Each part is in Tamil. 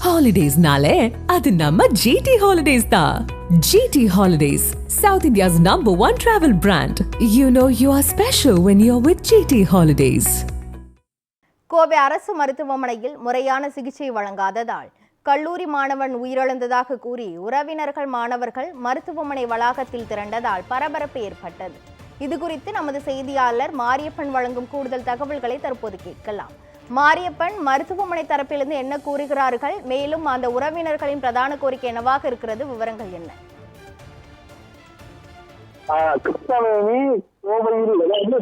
Holidays-nale, adu namma GT Holidays da. GT Holidays, South India's #1 travel brand. You know you are special when you're with GT Holidays. Kovai அரசு மருத்துவமனையில் முறையான சிகிச்சை வழங்காததால் கல்லூரி மாணவன் உயிரிழந்ததாக கூறி உறவினர்கள் மாணவர்கள் மருத்துவமனை வளாகத்தில் திரண்டதால் பரபரப்பு ஏற்பட்டது. இதுகுறித்து நமது செய்தியாளர் மாரியப்பன் வழங்கும் கூடுதல் தகவல்களை தற்போது கேட்கலாம். மாரியப்பன், மருத்துவமனை தரப்பிலிருந்து என்ன கூறுகிறார்கள்? மேலும் அந்த உறவினர்களின் பிரதான கோரிக்கை என்னவாக இருக்கிறது? விவரங்கள் என்ன? கிருஷ்ணவேணி கோவையில்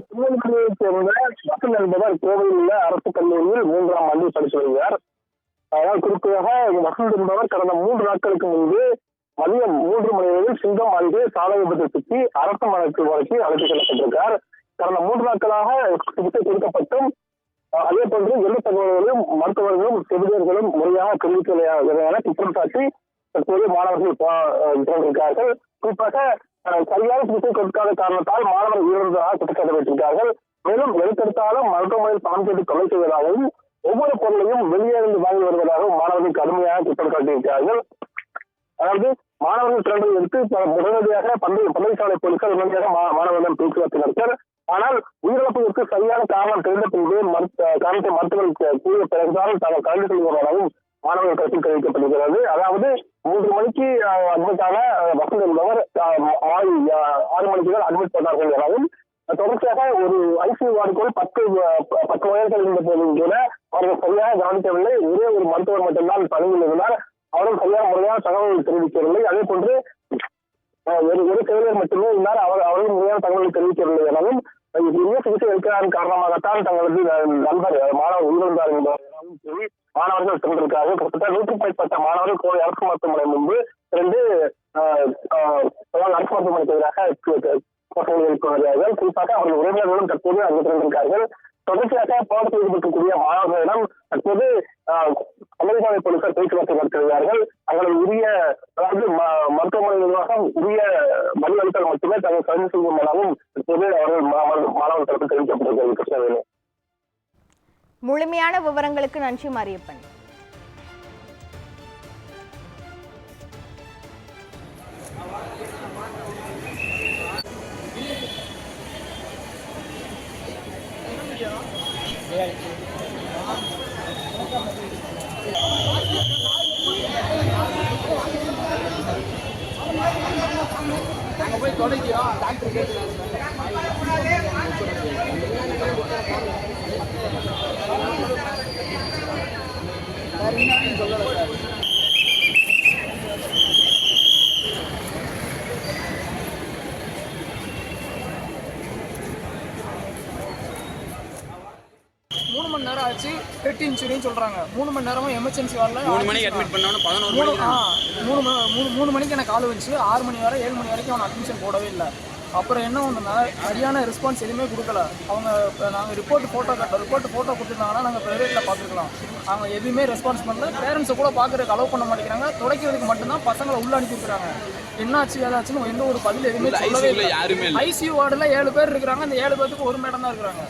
திருநெல்வேலியை சேர்ந்த வசந்த் என்பவர் கோவையில் உள்ள அரசு கல்லூரியில் 3ஆம் ஆண்டில் படித்து வருகிறார். அதாவது குறிப்பாக வசந்த் என்பவர் கடந்த 3 நாட்களுக்கு முன்பு மதியம் 3 மணி அளவில் சிங்கம் அருகே சாலை விபத்தில் சிக்கி அரசு மருத்துவமனைக்கு அழைத்துச் செல்லப்பட்டிருக்கார். கடந்த 3 நாட்களாக சிகிச்சை கொடுக்கப்பட்டும் அதே போன்று எந்த தகவல்களும் மருத்துவர்களும் செவிலியர்களும் முறையாக தெரிவிக்கவில்லை என குற்றம் சாட்டி தற்போது மாணவர்கள் திறந்திருக்கிறார்கள். குறிப்பாக சரியான சிகிச்சை கொடுக்காத காரணத்தால் மாணவர் உயிரிழந்ததாக குற்றச்சாட்டு வைத்திருக்கிறார்கள். மேலும் எதற்கெடுத்தாலும் மருத்துவமனையில் பணம் கேட்டு கொலை செய்வதாகவும் ஒவ்வொரு பொருளையும் வெளியே இருந்து வாங்கி வருவதாகவும் மாணவர்கள் கடுமையாக குற்றம் சாட்டியிருக்கிறார்கள். அதாவது மாணவர்கள் திரண்டை எடுத்து உடனடியாக பந்தயசாலை போலீசார் உடனடியாக மாணவர்களிடம் பேச்சுவார்த்தை நடத்தார். ஆனால் உயிரிழப்புக்கு சரியான காரணம் தெரிந்த பின்பு காரணத்தை மருத்துவர்கள் கூறிய பிறகுதான் தாங்கள் கலந்து கொள்வதாகவும் மாணவர்கள் கருத்தில் தெரிவிக்கப்பட்டிருக்கிறது. அதாவது 3 மணிக்கு அட்மிட்டான வசந்த் என்பவர் 6 மணிக்கு தான் அட்மிட் பண்ணார்கள் எனவும் தொடர்ச்சியாக ஒரு ஐசியூ வார்டுக்குள் 10 வயதுகள் இருந்த போதும் கூட அவர்கள் சரியாக கவனிக்கவில்லை. ஒரே ஒரு மருத்துவர் மட்டும்தான் பணியில் இருந்தார். அவரும் சரியான முறையான தகவல்கள் தெரிவிக்கவில்லை. அதே போன்று ஒரு செவிலியர் மட்டுமே இருந்தார். அவரும் முறையான தகவல்களை தெரிவிக்கவில்லை எனவும் இனிய சிகிச்சை அளிக்காதன் காரணமாகத்தான் தங்களது நண்பர் மாணவர் உயிரிழந்தார் என்பதாகவும் சொல்லி மாணவர்கள் சென்றிருக்கிறார்கள். கிட்டத்தட்ட 100க்கும் மேற்பட்ட மாணவர்கள் கோவை அரசு மருத்துவமனை முன்பு 2 அரசு மருத்துவமனைக்கு எதிராக எழுப்பினார்கள். குறிப்பாக அவர்கள் உறவினர்களும் தற்போது அங்கு திறந்திருக்கிறார்கள். தொடர்ச்சியாக போராட்டத்தில் ஈடுபட்டக்கூடிய மாணவர்களிடம் தற்போது அமெரிக்காவை போலீசார் பேச்சுவார்த்தை நடத்துகிறார்கள். தங்களது உரிய அதாவது மருத்துவமனை நிர்வாகம் உரிய பதில் அளித்தால் மட்டுமே தங்கள் கல்வி செய்யும் எனவும் தற்போது அவர்கள் மாணவர் தரப்பில் தெரிவிக்கப்பட்டிருக்கிறது. கிருஷ்ணவேணி, முழுமையான விவரங்களுக்கு நன்றி மாரியப்பன். நாங்க போய் தொடக்கிறோம் டாக்டர் கேட்கலாம். மணி நேரம் ஆச்சு. ஹெட் இன்ஜுரின்னு சொல்றாங்க. 3 மணி நேரமும் எமர்ஜென்சி வார்டில் 3 மணிக்கு அட்மிட் பண்ணாலும் 3 மணிக்கு எனக்கு கால் வந்துச்சு. 6 மணி வரை 7 மணி வரைக்கும் அவனை அட்மிஷன் போடவே இல்லை. அப்புறம் என்ன ஒன்றுனா சரியான ரெஸ்பான்ஸ் எதுவுமே கொடுக்கல. அவங்க நாங்கள் ரிப்போர்ட் ஃபோட்டோ கொடுத்துருந்தாங்கன்னா நாங்கள் ப்ரைவேட்டில் பார்த்துருக்கலாம். அவங்க எதுவுமே ரெஸ்பான்ஸ் பண்ணல. பேரண்ட்ஸை கூட பார்க்குறதுக்கு அலோவ் பண்ண மாட்டேங்கிறாங்க. துடைக்கிறதுக்கு மட்டும்தான் பசங்களை உள்ள அனுப்பிடுறாங்க. என்னாச்சு ஏதாச்சுன்னு எந்த ஒரு பதில் எதுவுமே சொல்லவே இல்லை. ஐசியூ வார்டில் 7 பேர் இருக்கிறாங்க. அந்த 7 பேருக்கு ஒரு மேடம் தான் இருக்கிறாங்க.